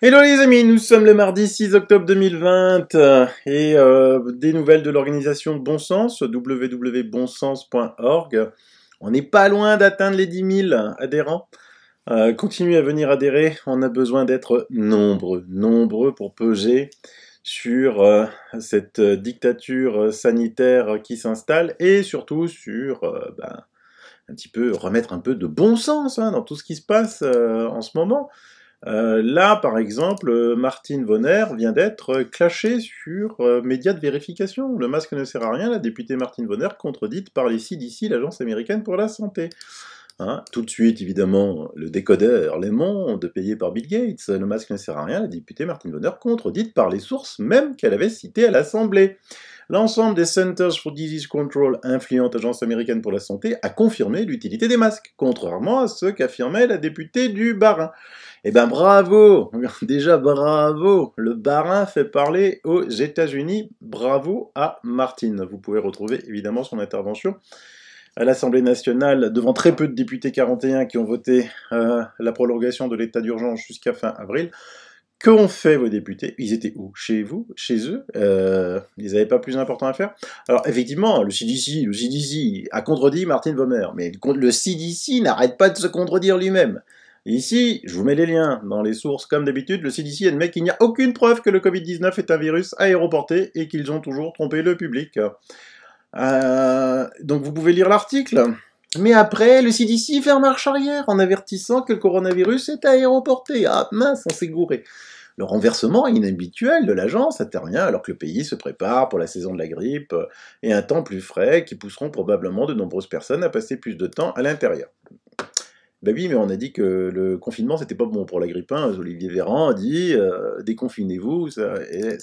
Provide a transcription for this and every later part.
Hello les amis, nous sommes le mardi 6 octobre 2020 et des nouvelles de l'organisation Bon Sens, www.bonsens.org. On n'est pas loin d'atteindre les 10 000 adhérents. Continuez à venir adhérer, on a besoin d'être nombreux pour peser sur cette dictature sanitaire qui s'installe et surtout sur un petit peu remettre un peu de bon sens dans tout ce qui se passe en ce moment. Là, par exemple, Martine Vonner vient d'être clashée sur médias de vérification. Le masque ne sert à rien, la députée Martine Vonner contredite par les CDC, l'Agence américaine pour la santé. Tout de suite, évidemment, le décodeur Les Mondes, payé par Bill Gates, le masque ne sert à rien, la députée Martine Vonner contredite par les sources même qu'elle avait citées à l'Assemblée. L'ensemble des Centers for Disease Control, influente agence américaine pour la santé, a confirmé l'utilité des masques, contrairement à ce qu'affirmait la députée du Bas-Rhin. Eh ben bravo, déjà bravo, le Bas-Rhin fait parler aux États-Unis, bravo à Martine. Vous pouvez retrouver évidemment son intervention à l'Assemblée nationale devant très peu de députés 41 qui ont voté la prolongation de l'état d'urgence jusqu'à fin avril. Qu'ont fait vos députés? Ils étaient où? Chez vous? Chez eux? Ils n'avaient pas plus important à faire? Alors effectivement, le CDC a contredit Martine Vonner, mais le CDC n'arrête pas de se contredire lui-même. Ici, je vous mets les liens dans les sources comme d'habitude, le CDC admet qu'il n'y a aucune preuve que le Covid-19 est un virus aéroporté et qu'ils ont toujours trompé le public. Donc vous pouvez lire l'article. Mais après, le CDC fait marche arrière en avertissant que le coronavirus est aéroporté. Ah mince, on s'est gouré. Le renversement inhabituel de l'agence intervient alors que le pays se prépare pour la saison de la grippe et un temps plus frais qui pousseront probablement de nombreuses personnes à passer plus de temps à l'intérieur. Ben oui, mais on a dit que le confinement, c'était pas bon pour la grippe. Olivier Véran a dit déconfinez-vous, ça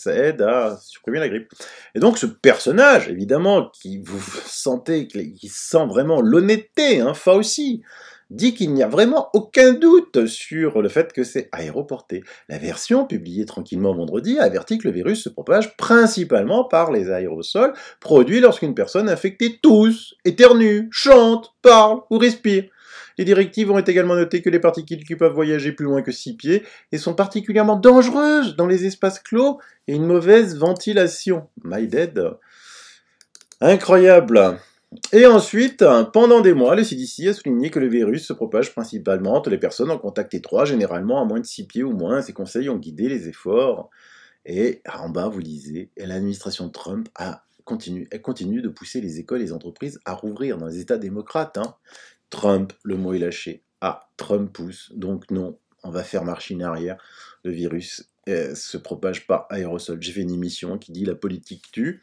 aide à supprimer la grippe. Et donc ce personnage, évidemment, qui vous sentez, qui sent vraiment l'honnêteté, Fauci, dit qu'il n'y a vraiment aucun doute sur le fait que c'est aéroporté. La version publiée tranquillement vendredi avertit que le virus se propage principalement par les aérosols produits lorsqu'une personne infectée tousse, éternue, chante, parle ou respire. Les directives ont également noté que les particules qui peuvent voyager plus loin que 6 pieds et sont particulièrement dangereuses dans les espaces clos et une mauvaise ventilation. My dead. Incroyable. Et ensuite, pendant des mois, le CDC a souligné que le virus se propage principalement entre les personnes en contact étroit, généralement à moins de 6 pieds ou moins. Ces conseils ont guidé les efforts. Et en bas, vous lisez, l'administration Trump continue de pousser les écoles et les entreprises à rouvrir dans les États démocrates. Trump, le mot est lâché. Trump pousse, donc non, on va faire machine arrière. Le virus se propage par aérosol. J'ai fait une émission qui dit la politique tue.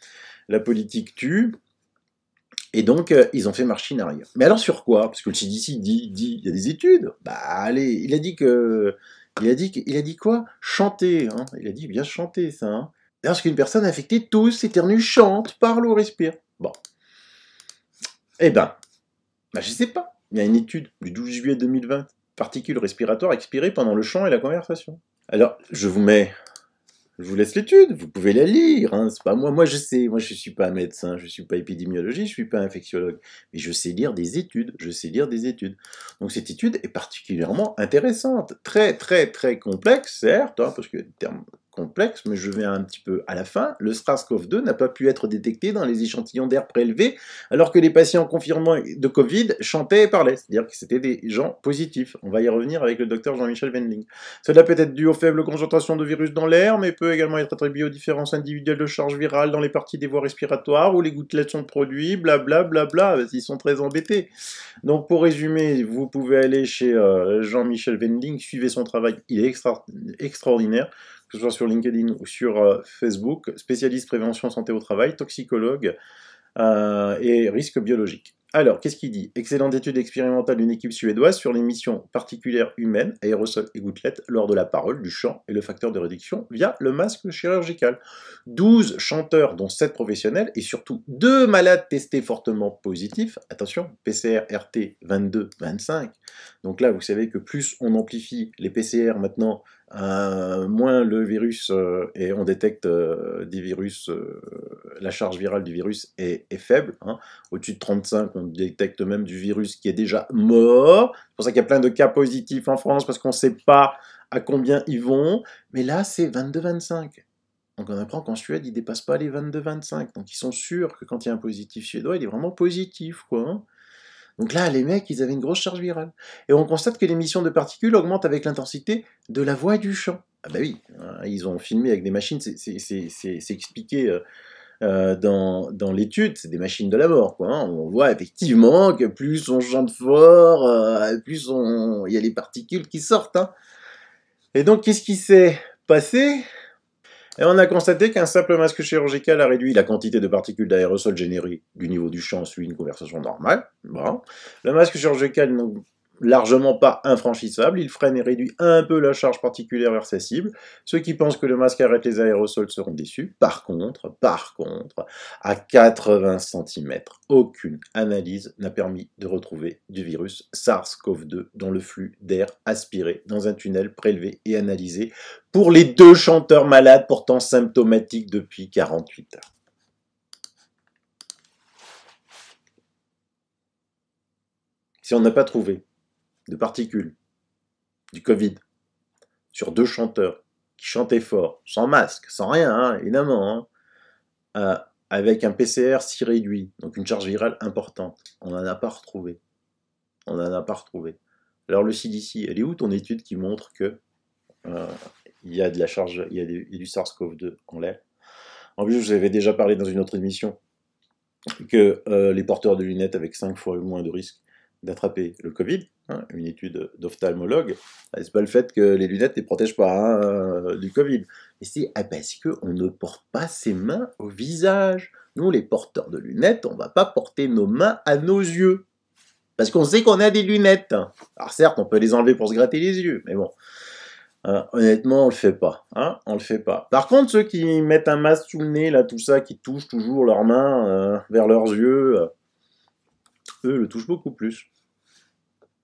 La politique tue. Et donc, ils ont fait machine arrière. Mais alors sur quoi? Parce que le CDC dit, il y a des études. Allez, il a dit quoi? Chanter, Il a dit bien chanter, ça, Lorsqu'une personne infectée tousse, éternue, chante, parle ou respire. Bon. Eh ben, je sais pas. Il y a une étude du 12 juillet 2020, particules respiratoires expirées pendant le chant et la conversation. Alors, je vous laisse l'étude, vous pouvez la lire, c'est pas moi je sais, moi je suis pas médecin, je suis pas épidémiologiste, je suis pas infectiologue, mais je sais lire des études, Donc cette étude est particulièrement intéressante, très complexe, certes, parce que terme complexe, mais je viens un petit peu à la fin. Le SARS-CoV-2 n'a pas pu être détecté dans les échantillons d'air prélevés, alors que les patients confirmés de Covid chantaient et parlaient, c'est-à-dire que c'était des gens positifs. On va y revenir avec le docteur Jean-Michel Wendling. Cela peut être dû aux faibles concentrations de virus dans l'air, mais peut également être attribué aux différences individuelles de charge virale dans les parties des voies respiratoires, où les gouttelettes sont produites, blablabla, ils sont très embêtés. Donc pour résumer, vous pouvez aller chez Jean-Michel Wendling, suivez son travail, il est extraordinaire, que ce soit sur LinkedIn ou sur Facebook, spécialiste prévention santé au travail, toxicologue et risque biologique. Alors, qu'est-ce qu'il dit? Excellente étude expérimentale d'une équipe suédoise sur l'émission particulière humaine, aérosols et gouttelettes, lors de la parole, du chant et le facteur de réduction via le masque chirurgical. 12 chanteurs, dont 7 professionnels, et surtout 2 malades testés fortement positifs. Attention, PCR, RT 22, 25. Donc là, vous savez que plus on amplifie les PCR maintenant, moins le virus, et on détecte des virus, la charge virale du virus est faible. Au-dessus de 35, on détecte même du virus qui est déjà mort. C'est pour ça qu'il y a plein de cas positifs en France, parce qu'on ne sait pas à combien ils vont, mais là, c'est 22-25. Donc on apprend qu'en Suède, ils ne dépassent pas les 22-25. Donc ils sont sûrs que quand il y a un positif suédois, il est vraiment positif, quoi. Hein. Donc là, les mecs, ils avaient une grosse charge virale. Et on constate que l'émission de particules augmente avec l'intensité de la voix et du chant. Ah bah oui, ils ont filmé avec des machines, c'est expliqué dans l'étude, c'est des machines de la mort, quoi. Hein. On voit effectivement que plus on chante fort, plus il y a les particules qui sortent. Hein. Et donc, qu'est-ce qui s'est passé? Et on a constaté qu'un simple masque chirurgical a réduit la quantité de particules d'aérosol générées du niveau du champ suivi une conversation normale. Bon. Le masque chirurgical n'est largement pas infranchissable, il freine et réduit un peu la charge particulière vers sa cible. Ceux qui pensent que le masque arrête les aérosols seront déçus. Par contre, à 80 cm, aucune analyse n'a permis de retrouver du virus SARS-CoV-2 dans le flux d'air aspiré dans un tunnel prélevé et analysé pour les 2 chanteurs malades pourtant symptomatiques depuis 48 heures. Si on n'a pas trouvé de particules du Covid sur 2 chanteurs qui chantaient fort, sans masque, sans rien, hein, évidemment, hein, avec un PCR si réduit, donc une charge virale importante, on n'en a pas retrouvé. On n'en a pas retrouvé. Alors le CDC, elle est où ton étude qui montre que il y a de la charge, il y a du SARS-CoV-2 en l'air? En plus, je vous avais déjà parlé dans une autre émission que les porteurs de lunettes avec 5 fois moins de risque d'attraper le Covid, hein, une étude d'ophtalmologue, c'est pas le fait que les lunettes ne protègent pas du Covid, mais c'est parce qu'on ne porte pas ses mains au visage. Nous, les porteurs de lunettes, on ne va pas porter nos mains à nos yeux, parce qu'on sait qu'on a des lunettes. Alors certes, on peut les enlever pour se gratter les yeux, mais bon, honnêtement, on le fait pas. Hein, on le fait pas. Par contre, ceux qui mettent un masque sous le nez, là, tout ça, qui touchent toujours leurs mains vers leurs yeux, eux le touchent beaucoup plus.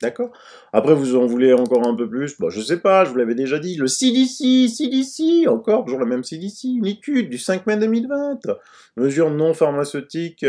D'accord? Après, vous en voulez encore un peu plus? Bon, je sais pas, je vous l'avais déjà dit. Le CDC, encore, toujours le même CDC, une étude du 5 mai 2020. Mesures non pharmaceutiques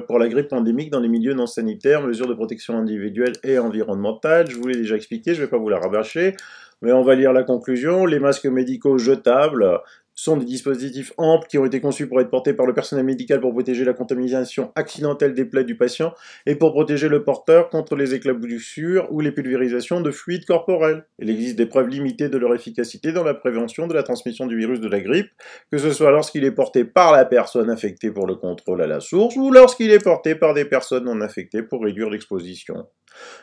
pour la grippe pandémique dans les milieux non sanitaires, mesures de protection individuelle et environnementale. Je vous l'ai déjà expliqué, je vais pas vous la rabâcher, mais on va lire la conclusion. Les masques médicaux jetables sont des dispositifs amples qui ont été conçus pour être portés par le personnel médical pour protéger la contamination accidentelle des plaies du patient et pour protéger le porteur contre les éclaboussures ou les pulvérisations de fluides corporels. Il existe des preuves limitées de leur efficacité dans la prévention de la transmission du virus de la grippe, que ce soit lorsqu'il est porté par la personne infectée pour le contrôle à la source ou lorsqu'il est porté par des personnes non infectées pour réduire l'exposition.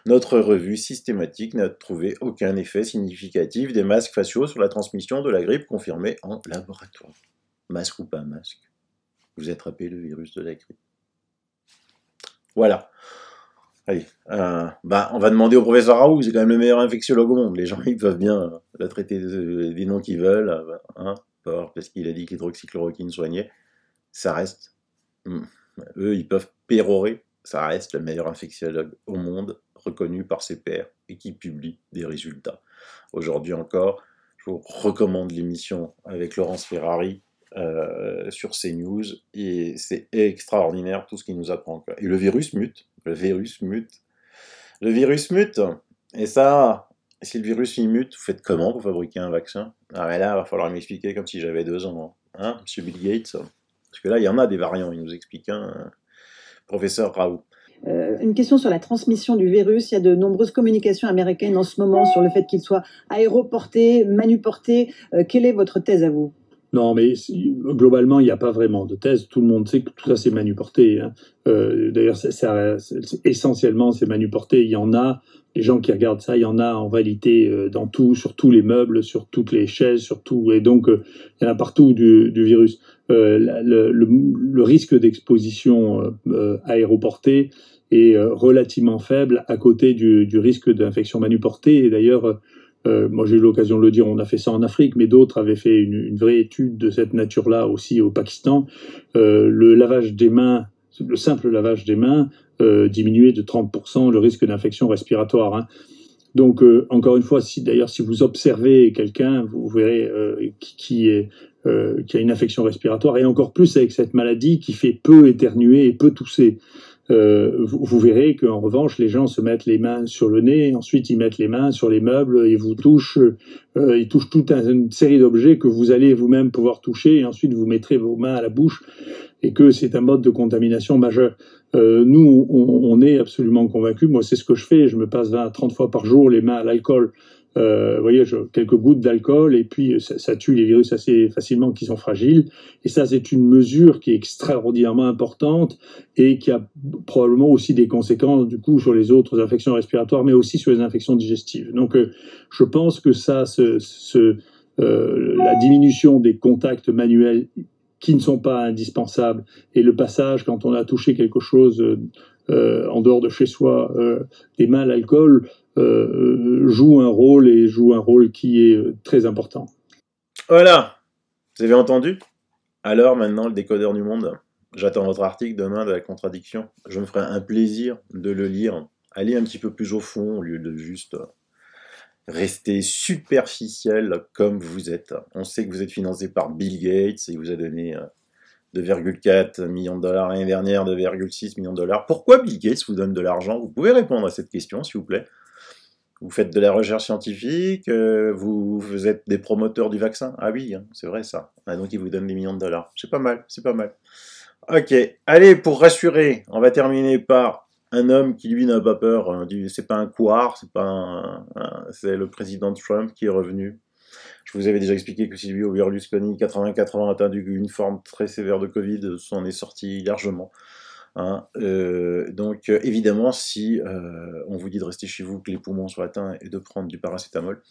Notre revue systématique n'a trouvé aucun effet significatif des masques faciaux sur la transmission de la grippe confirmée en laboratoire. Masque ou pas masque, vous attrapez le virus de la grippe. Voilà. Allez, on va demander au professeur Raoult, c'est quand même le meilleur infectiologue au monde. Les gens, ils peuvent bien la traiter des noms qu'ils veulent, parce qu'il a dit que l'hydroxychloroquine soignait. Ça reste, eux, ils peuvent pérorer. Ça reste le meilleur infectiologue au monde, reconnu par ses pairs et qui publie des résultats. Aujourd'hui encore, je vous recommande l'émission avec Laurence Ferrari sur CNews et c'est extraordinaire tout ce qu'il nous apprend. Quoi. Et le virus mute. Et ça, si le virus il mute, vous faites comment pour fabriquer un vaccin? Ah mais là, il va falloir m'expliquer comme si j'avais 2 ans. Hein, Monsieur Bill Gates? Parce que là, il y en a des variants, il nous explique. Professeur Raoult. Une question sur la transmission du virus. Il y a de nombreuses communications américaines en ce moment sur le fait qu'il soit aéroporté, manuporté. Quelle est votre thèse à vous? Non, mais globalement, il n'y a pas vraiment de thèse. Tout le monde sait que tout ça, c'est manuporté. Hein. D'ailleurs, essentiellement, c'est manuporté. Il y en a, les gens qui regardent ça, il y en a en réalité dans tout, sur tous les meubles, sur toutes les chaises, sur tout. Et donc, il y en a partout du virus. Le risque d'exposition aéroportée est relativement faible à côté du risque d'infection manuportée. Et d'ailleurs, moi j'ai eu l'occasion de le dire, on a fait ça en Afrique, mais d'autres avaient fait une vraie étude de cette nature-là aussi au Pakistan. Le lavage des mains, le simple lavage des mains diminuait de 30% le risque d'infection respiratoire. Hein. Donc encore une fois, si vous observez quelqu'un, vous verrez qui a une infection respiratoire, et encore plus avec cette maladie qui fait peu éternuer et peu tousser. vous verrez qu'en revanche, les gens se mettent les mains sur le nez, ensuite ils mettent les mains sur les meubles et vous touchent, ils touchent toute une série d'objets que vous allez vous-même pouvoir toucher, et ensuite vous mettrez vos mains à la bouche, et que c'est un mode de contamination majeur. Nous, on est absolument convaincus. Moi, c'est ce que je fais. Je me passe 20 à 30 fois par jour les mains à l'alcool. Vous voyez, quelques gouttes d'alcool, et puis ça tue les virus assez facilement qui sont fragiles. Et ça, c'est une mesure qui est extraordinairement importante et qui a probablement aussi des conséquences, du coup, sur les autres infections respiratoires, mais aussi sur les infections digestives. Donc, je pense que ça, la diminution des contacts manuels qui ne sont pas indispensables, et le passage, quand on a touché quelque chose en dehors de chez soi, des mains à l'alcool, joue un rôle qui est très important. Voilà, vous avez entendu? Alors maintenant, le décodeur du monde, j'attends votre article demain de la contradiction. Je me ferai un plaisir de le lire. Allez un petit peu plus au fond, au lieu de juste rester superficiel comme vous êtes. On sait que vous êtes financé par Bill Gates et il vous a donné 2,4 millions de dollars l'année dernière, 2,6 millions de dollars. Pourquoi Bill Gates vous donne de l'argent? Vous pouvez répondre à cette question, s'il vous plaît. Vous faites de la recherche scientifique, vous êtes des promoteurs du vaccin. Ah oui, hein, c'est vrai ça. Ah, donc il vous donne des millions de dollars. C'est pas mal, c'est pas mal. Ok, allez, pour rassurer, on va terminer par un homme qui, lui, n'a pas peur. C'est pas un couard, c'est le président Trump qui est revenu. Je vous avais déjà expliqué que Silvio Berlusconi, 84 ans, atteint d'une forme très sévère de Covid, s'en est sorti largement. Hein, donc évidemment, si on vous dit de rester chez vous, que les poumons sont atteints, et de prendre du paracétamol,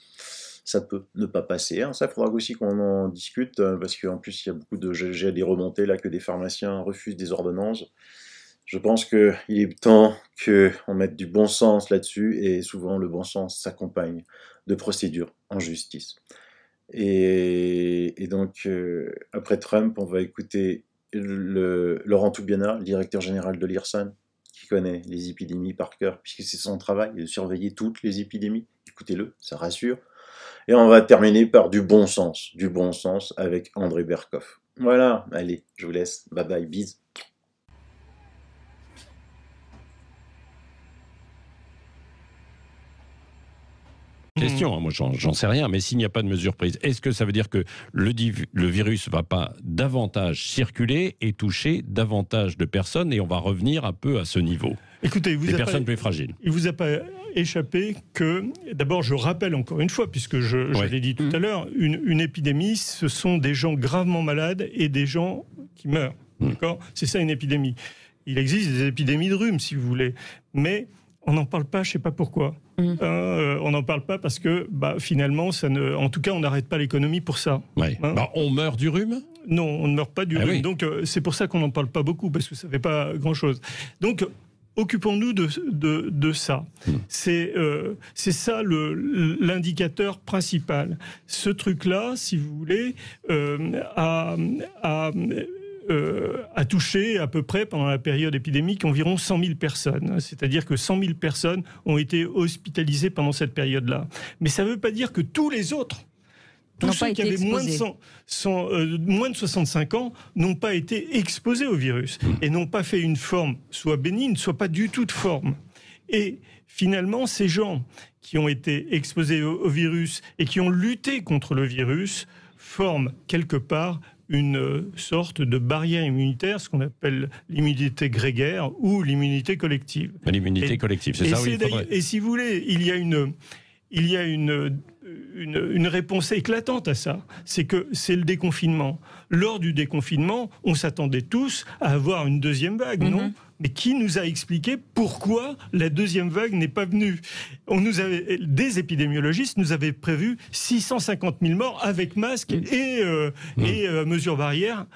ça peut ne pas passer. Hein. Ça, il faudra aussi qu'on en discute, parce qu'en plus, il y a beaucoup de... J'ai des remontées là que des pharmaciens refusent des ordonnances. Je pense qu'il est temps qu'on mette du bon sens là-dessus, et souvent le bon sens s'accompagne de procédures en justice. Et donc, après Trump, on va écouter Laurent Toubiana, le directeur général de l'IRSAN, qui connaît les épidémies par cœur, puisque c'est son travail de surveiller toutes les épidémies. Écoutez-le, ça rassure. Et on va terminer par du bon sens avec André Berkoff. Voilà, allez, je vous laisse. Bye bye, bisous. Question, hein, moi j'en sais rien, mais s'il n'y a pas de mesure prise, est-ce que ça veut dire que le virus ne va pas davantage circuler et toucher davantage de personnes, et on va revenir un peu à ce niveau? Écoutez, les personnes plus fragiles. Il ne vous a pas échappé que, d'abord je rappelle encore une fois, puisque je l'ai dit tout à l'heure, une épidémie, ce sont des gens gravement malades et des gens qui meurent. D'accord ? C'est ça une épidémie. Il existe des épidémies de rhume, si vous voulez, mais on n'en parle pas, je ne sais pas pourquoi. On n'en parle pas parce que finalement, en tout cas, on n'arrête pas l'économie pour ça. Ouais. Hein, on meurt du rhume ? Non, on ne meurt pas du rhume. Oui. Donc c'est pour ça qu'on n'en parle pas beaucoup, parce que ça ne fait pas grand-chose. Donc occupons-nous de ça. C'est ça l'indicateur principal. Ce truc-là, si vous voulez, a touché à peu près, pendant la période épidémique, environ 100 000 personnes. C'est-à-dire que 100 000 personnes ont été hospitalisées pendant cette période-là. Mais ça ne veut pas dire que tous les autres, tous ceux qui avaient moins de 65 ans, n'ont pas été exposés au virus et n'ont pas fait une forme soit bénigne, soit pas du tout de forme. Et finalement, ces gens qui ont été exposés au virus et qui ont lutté contre le virus forment quelque part une sorte de barrière immunitaire, ce qu'on appelle l'immunité grégaire ou l'immunité collective. L'immunité collective, c'est ça, oui. Et si vous voulez, il y a une réponse éclatante à ça, c'est que c'est le déconfinement. Lors du déconfinement, on s'attendait tous à avoir une deuxième vague, non ? Mais qui nous a expliqué pourquoi la deuxième vague n'est pas venue ? Des épidémiologistes nous avaient prévu 650 000 morts avec masque et mesures barrières.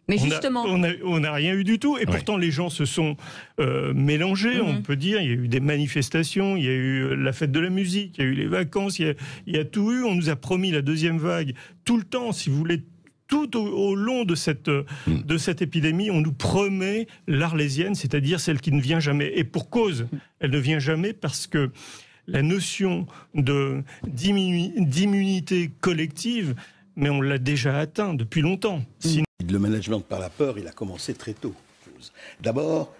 Mais justement, on n'a rien eu du tout. Et pourtant, les gens se sont mélangés, on peut dire. Il y a eu des manifestations, il y a eu la fête de la musique, il y a eu les vacances, il y a tout eu. On nous a promis la deuxième vague tout le temps, si vous voulez. Tout au long de cette épidémie, on nous promet l'Arlésienne, c'est-à-dire celle qui ne vient jamais. Et pour cause, elle ne vient jamais parce que la notion d'immunité collective, mais on l'a déjà atteint depuis longtemps. Le management par la peur, il a commencé très tôt. D'abord,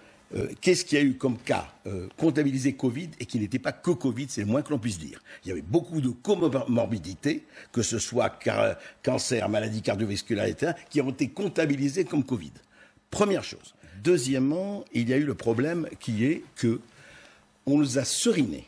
qu'est-ce qu'il y a eu comme cas comptabilisé Covid et qui n'était pas que Covid, c'est le moins que l'on puisse dire. Il y avait beaucoup de comorbidités, que ce soit cancer, maladie cardiovasculaire, etc., qui ont été comptabilisées comme Covid. Première chose. Deuxièmement, il y a eu le problème qui est que on nous a seriné.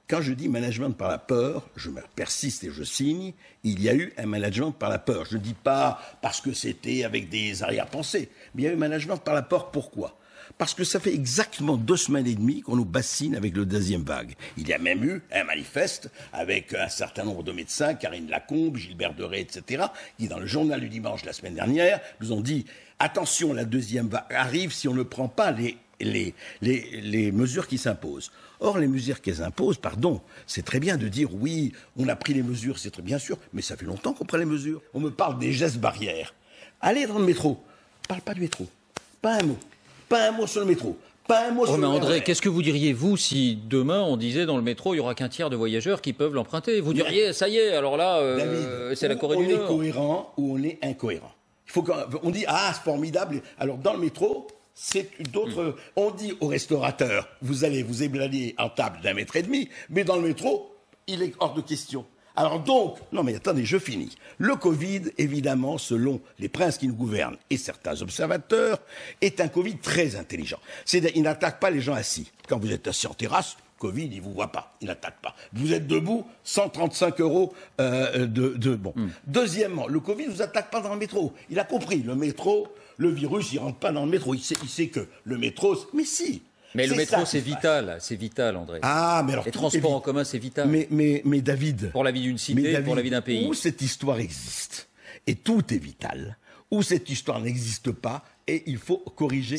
Quand je dis management par la peur, je persiste et je signe, il y a eu un management par la peur. Je ne dis pas parce que c'était avec des arrière-pensées, mais il y a eu un management par la peur. Pourquoi ? Parce que ça fait exactement 2 semaines et demie qu'on nous bassine avec le deuxième vague. Il y a même eu un manifeste avec un certain nombre de médecins, Karine Lacombe, Gilbert Deray, etc., qui dans le journal du dimanche la semaine dernière nous ont dit « Attention, la deuxième vague arrive si on ne prend pas les mesures qui s'imposent ». Or, les mesures qu'elles imposent, pardon, c'est très bien de dire oui, on a pris les mesures, c'est très bien sûr, mais ça fait longtemps qu'on prend les mesures. On me parle des gestes barrières. Allez dans le métro, parle pas du métro, pas un mot. Pas un mot sur le métro. Pas un mot sur le métro. André, qu'est-ce que vous diriez, vous, si demain on disait dans le métro, il n'y aura qu'un tiers de voyageurs qui peuvent l'emprunter? Vous diriez, ça y est, alors là, c'est la Corée du Nord. On est cohérent ou on est incohérent. On dit, ah, c'est formidable. Alors, dans le métro, c'est d'autres. On dit aux restaurateurs, vous allez vous éblader en table d'1,5 mètre, mais dans le métro, il est hors de question. Alors donc, non mais attendez, je finis. Le Covid, évidemment, selon les princes qui nous gouvernent et certains observateurs, est un Covid très intelligent. C'est-à-dire, il n'attaque pas les gens assis. Quand vous êtes assis en terrasse, Covid, il vous voit pas, il n'attaque pas. Vous êtes debout, 135 €. Bon. Deuxièmement, le Covid ne vous attaque pas dans le métro. Il a compris, le métro, le virus, il rentre pas dans le métro. Il sait que le métro, mais si. Mais le métro, c'est vital, André. Ah, mais alors les transports en commun, c'est vital. Mais David, pour la vie d'une cité, pour la vie d'un pays. Où cette histoire existe, et tout est vital, où cette histoire n'existe pas, et il faut corriger.